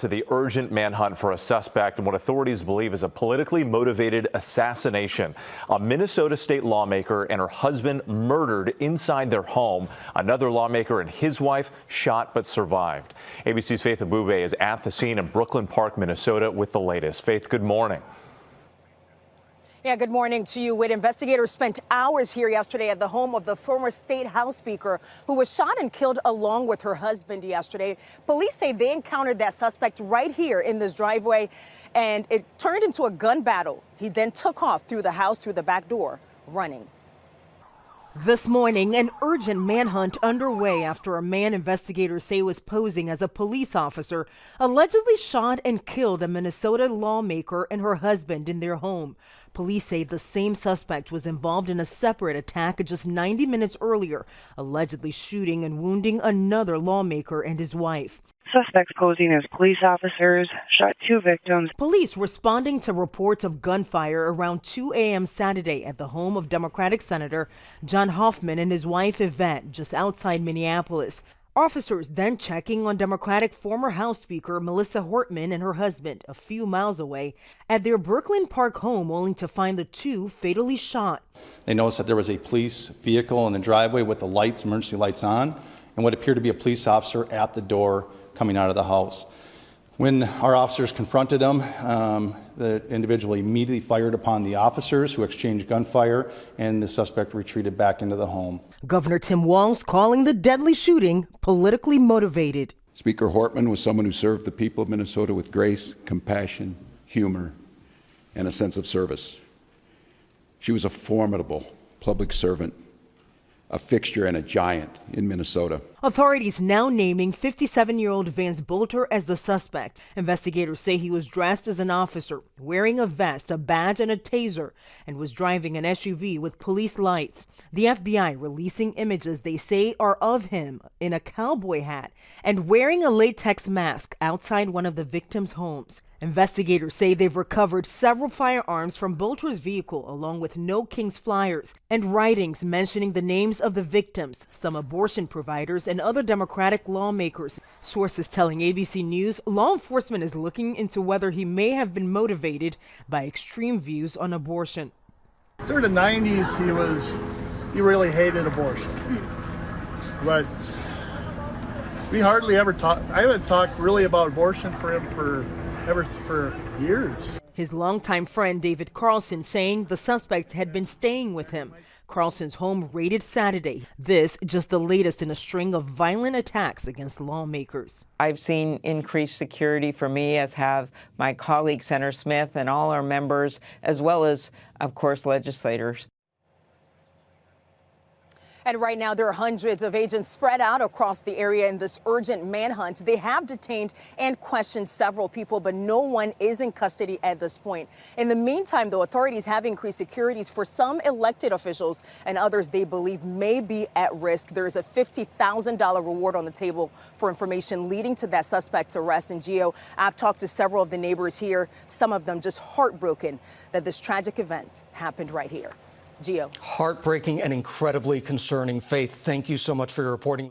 To the urgent manhunt for a suspect in what authorities believe is a politically motivated assassination. A Minnesota state lawmaker and her husband murdered inside their home. Another lawmaker and his wife shot but survived. ABC's Faith Abube is at the scene in Brooklyn Park, Minnesota with the latest. Faith, good morning. Yeah, good morning to you. Investigators spent hours here yesterday at the home of the former state House Speaker who was shot and killed along with her husband yesterday. Police say they encountered that suspect right here in this driveway, and it turned into a gun battle. He then took off through the house through the back door, running. This morning, an urgent manhunt underway after a man investigators say was posing as a police officer allegedly shot and killed a Minnesota lawmaker and her husband in their home. Police say the same suspect was involved in a separate attack just 90 minutes earlier, allegedly shooting and wounding another lawmaker and his wife. Suspects posing as police officers shot two victims. Police responding to reports of gunfire around 2 a.m. Saturday at the home of Democratic Senator John Hoffman and his wife Yvette just outside Minneapolis. Officers then checking on Democratic former House Speaker Melissa Hortman and her husband a few miles away at their Brooklyn Park home, only to find the two fatally shot. They noticed that there was a police vehicle in the driveway with the lights, emergency lights on, and what appeared to be a police officer at the door coming out of the house. When our officers confronted him, the individual immediately fired upon the officers, who exchanged gunfire, and the suspect retreated back into the home. Governor Tim Walz calling the deadly shooting politically motivated. Speaker Hortman was someone who served the people of Minnesota with grace, compassion, humor, and a sense of service. She was a formidable public servant, a fixture and a giant in Minnesota. Authorities now naming 57-year-old Vance Boelter as the suspect. Investigators say he was dressed as an officer, wearing a vest, a badge, and a taser, and was driving an SUV with police lights. The FBI releasing images they say are of him in a cowboy hat and wearing a latex mask outside one of the victims' homes. Investigators say they've recovered several firearms from Boelter's vehicle, along with No Kings flyers and writings mentioning the names of the victims, some abortion providers, and other Democratic lawmakers. Sources telling ABC News law enforcement is looking into whether he may have been motivated by extreme views on abortion. Through the 90s, he really hated abortion. But we hardly ever talked. I haven't talked really about abortion for him for years. His longtime friend David Carlson saying the suspect had been staying with him. Carlson's home raided Saturday. This just the latest in a string of violent attacks against lawmakers. I've seen increased security for me, as have my colleague Senator Smith and all our members, as well as, of course, legislators. And right now, there are hundreds of agents spread out across the area in this urgent manhunt. They have detained and questioned several people, but no one is in custody at this point. In the meantime, though, authorities have increased securities for some elected officials and others they believe may be at risk. There is a $50,000 reward on the table for information leading to that suspect's arrest. And Gio, I've talked to several of the neighbors here, some of them just heartbroken that this tragic event happened right here. Gio. Heartbreaking and incredibly concerning. Faith, thank you so much for your reporting.